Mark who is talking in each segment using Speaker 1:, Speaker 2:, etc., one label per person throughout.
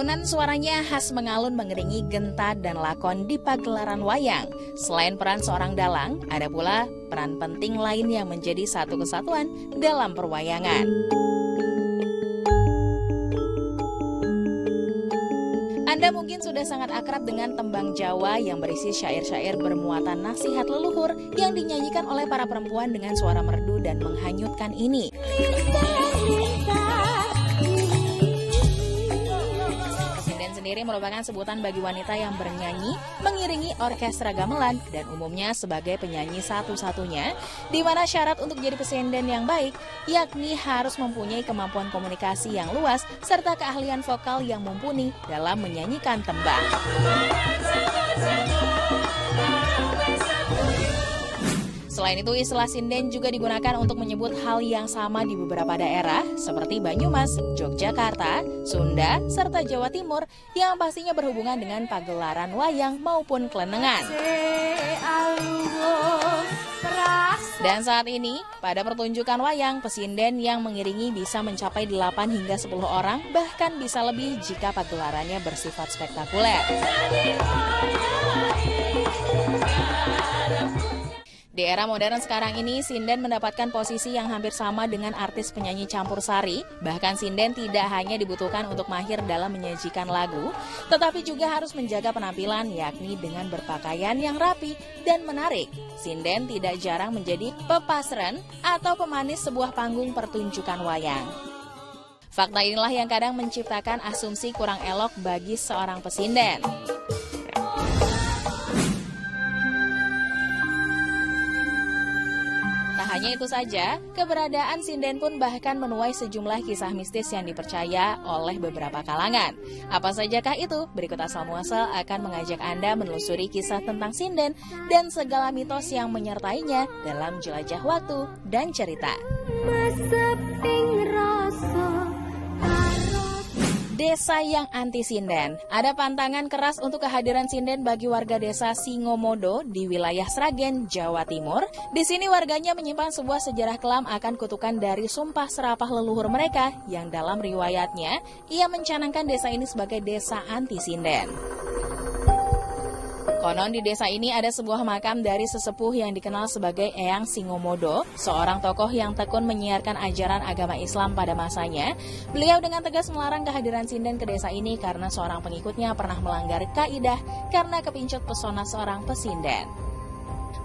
Speaker 1: Konon suaranya khas mengalun mengiringi genta dan lakon di pagelaran wayang. Selain peran seorang dalang, ada pula peran penting lain yang menjadi satu kesatuan dalam perwayangan. Anda mungkin sudah sangat akrab dengan tembang Jawa yang berisi syair-syair bermuatan nasihat leluhur yang dinyanyikan oleh para perempuan dengan suara merdu dan menghanyutkan ini. Sinden sendiri merupakan sebutan bagi wanita yang bernyanyi, mengiringi orkestra gamelan, dan umumnya sebagai penyanyi satu-satunya, di mana syarat untuk jadi pesinden yang baik, yakni harus mempunyai kemampuan komunikasi yang luas, serta keahlian vokal yang mumpuni dalam menyanyikan tembang. Selain itu, istilah sinden juga digunakan untuk menyebut hal yang sama di beberapa daerah seperti Banyumas, Yogyakarta, Sunda, serta Jawa Timur yang pastinya berhubungan dengan pagelaran wayang maupun kelenengan. Dan saat ini, pada pertunjukan wayang, pesinden yang mengiringi bisa mencapai 8 hingga 10 orang, bahkan bisa lebih jika pagelarannya bersifat spektakuler. Di era modern sekarang ini, sinden mendapatkan posisi yang hampir sama dengan artis penyanyi campur sari. Bahkan sinden tidak hanya dibutuhkan untuk mahir dalam menyajikan lagu, tetapi juga harus menjaga penampilan, yakni dengan berpakaian yang rapi dan menarik. Sinden tidak jarang menjadi pepasren atau pemanis sebuah panggung pertunjukan wayang. Fakta inilah yang kadang menciptakan asumsi kurang elok bagi seorang pesinden. Tak hanya itu saja, keberadaan sinden pun bahkan menuai sejumlah kisah mistis yang dipercaya oleh beberapa kalangan. Apa sajakah itu? Berikut Asal Muasal akan mengajak Anda menelusuri kisah tentang sinden dan segala mitos yang menyertainya dalam jelajah waktu dan cerita. Desa yang anti sinden. Ada pantangan keras untuk kehadiran sinden bagi warga desa Singomodo di wilayah Sragen, Jawa Timur. Di sini warganya menyimpan sebuah sejarah kelam akan kutukan dari sumpah serapah leluhur mereka yang dalam riwayatnya ia mencanangkan desa ini sebagai desa anti sinden. Konon di desa ini ada sebuah makam dari sesepuh yang dikenal sebagai Eyang Singomodo, seorang tokoh yang tekun menyiarkan ajaran agama Islam pada masanya. Beliau dengan tegas melarang kehadiran sinden ke desa ini karena seorang pengikutnya pernah melanggar kaidah karena kepincut pesona seorang pesinden.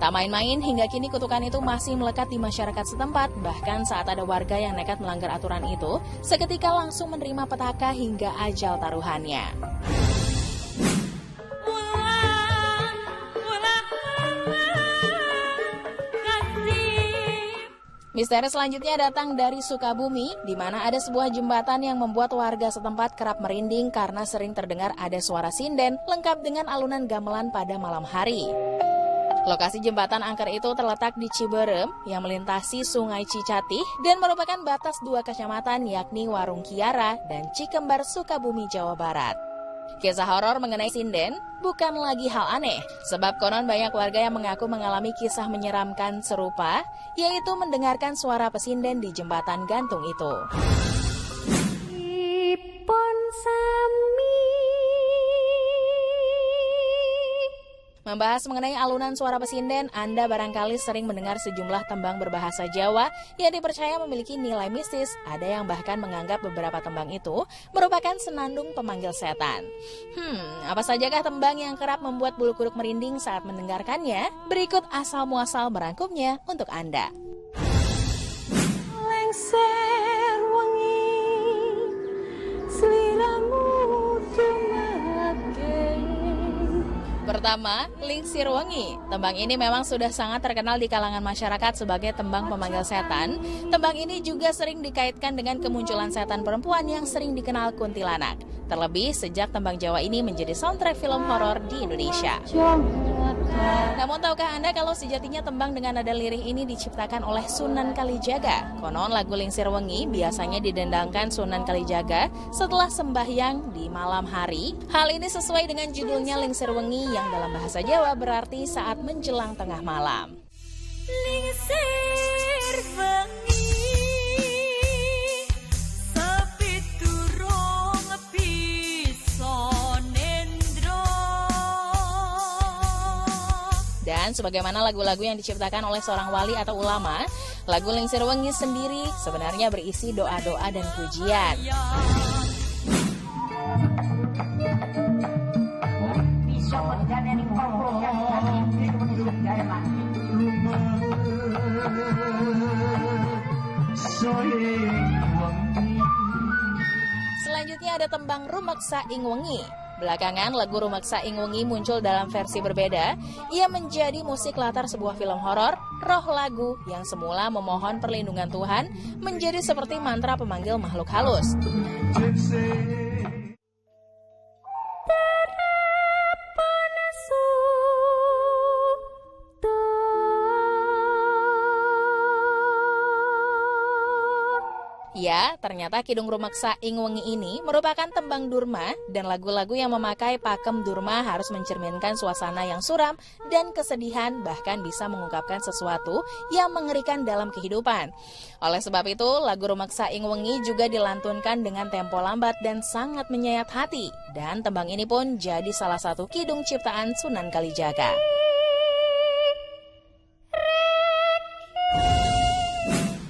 Speaker 1: Tak main-main, hingga kini kutukan itu masih melekat di masyarakat setempat. Bahkan saat ada warga yang nekat melanggar aturan itu, seketika langsung menerima petaka hingga ajal taruhannya. Misteri selanjutnya datang dari Sukabumi, di mana ada sebuah jembatan yang membuat warga setempat kerap merinding karena sering terdengar ada suara sinden lengkap dengan alunan gamelan pada malam hari. Lokasi jembatan angker itu terletak di Ciberem yang melintasi Sungai Cicatih dan merupakan batas dua kecamatan yakni Warung Kiara dan Cikembar, Sukabumi, Jawa Barat. Kisah horor mengenai sinden bukan lagi hal aneh, sebab konon banyak warga yang mengaku mengalami kisah menyeramkan serupa, yaitu mendengarkan suara pesinden di jembatan gantung itu. Membahas mengenai alunan suara pesinden, Anda barangkali sering mendengar sejumlah tembang berbahasa Jawa yang dipercaya memiliki nilai mistis. Ada yang bahkan menganggap beberapa tembang itu merupakan senandung pemanggil setan. Apa sajakah tembang yang kerap membuat bulu kuduk merinding saat mendengarkannya? Berikut Asal Muasal merangkumnya untuk Anda. Lengser wengi, seliramu Pertama, Lingsir Wengi. Tembang ini memang sudah sangat terkenal di kalangan masyarakat sebagai tembang pemanggil setan. Tembang ini juga sering dikaitkan dengan kemunculan setan perempuan yang sering dikenal kuntilanak. Terlebih sejak tembang Jawa ini menjadi soundtrack film horor di Indonesia. Namun tahukah Anda kalau sejatinya tembang dengan nada lirih ini diciptakan oleh Sunan Kalijaga? Konon lagu Lingsir Wengi biasanya didendangkan Sunan Kalijaga setelah sembahyang di malam hari. Hal ini sesuai dengan judulnya Lingsir Wengi yang dalam bahasa Jawa berarti saat menjelang tengah malam. Lingsir wengi sepi durung bisa. Dan sebagaimana lagu-lagu yang diciptakan oleh seorang wali atau ulama, lagu Lingsir Wengi sendiri sebenarnya berisi doa-doa dan pujian. Selanjutnya ada tembang Rumeksa Ing Wengi. Belakangan lagu Rumeksa Ing Wengi muncul dalam versi berbeda. Ia menjadi musik latar sebuah film horor. Roh lagu yang semula memohon perlindungan Tuhan menjadi seperti mantra pemanggil makhluk halus. Ya, ternyata Kidung Rumeksa Ing Wengi ini merupakan tembang Durma, dan lagu-lagu yang memakai pakem Durma harus mencerminkan suasana yang suram dan kesedihan, bahkan bisa mengungkapkan sesuatu yang mengerikan dalam kehidupan. Oleh sebab itu, lagu Rumeksa Ing Wengi juga dilantunkan dengan tempo lambat dan sangat menyayat hati, dan tembang ini pun jadi salah satu kidung ciptaan Sunan Kalijaga.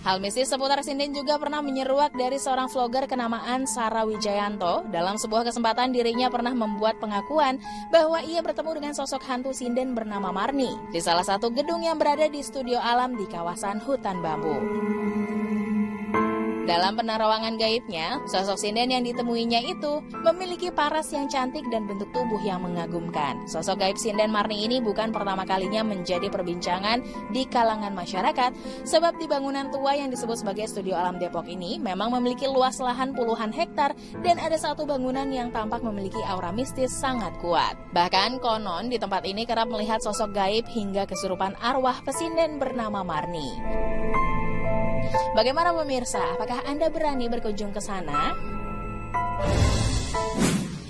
Speaker 1: Hal mistis seputar sinden juga pernah menyeruak dari seorang vlogger kenamaan Sarah Wijayanto. Dalam sebuah kesempatan dirinya pernah membuat pengakuan bahwa ia bertemu dengan sosok hantu sinden bernama Marni di salah satu gedung yang berada di studio alam di kawasan hutan bambu. Dalam penerawangan gaibnya, sosok sinden yang ditemuinya itu memiliki paras yang cantik dan bentuk tubuh yang mengagumkan. Sosok gaib sinden Marni ini bukan pertama kalinya menjadi perbincangan di kalangan masyarakat, sebab di bangunan tua yang disebut sebagai Studio Alam Depok ini memang memiliki luas lahan puluhan hektar dan ada satu bangunan yang tampak memiliki aura mistis sangat kuat. Bahkan konon di tempat ini kerap melihat sosok gaib hingga kesurupan arwah pesinden bernama Marni. Bagaimana pemirsa? Apakah Anda berani berkunjung ke sana?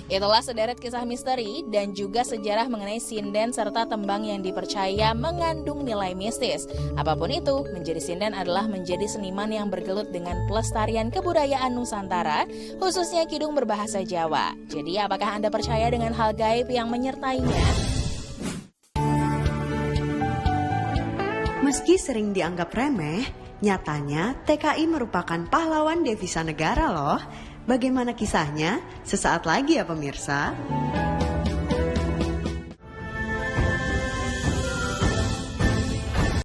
Speaker 1: Itulah sederet kisah misteri dan juga sejarah mengenai sinden serta tembang yang dipercaya mengandung nilai mistis. Apapun itu, menjadi sinden adalah menjadi seniman yang bergelut dengan pelestarian kebudayaan Nusantara, khususnya kidung berbahasa Jawa. Jadi, apakah Anda percaya dengan hal gaib yang menyertainya?
Speaker 2: Meski sering dianggap remeh, nyatanya TKI merupakan pahlawan devisa negara loh. Bagaimana kisahnya? Sesaat lagi ya pemirsa.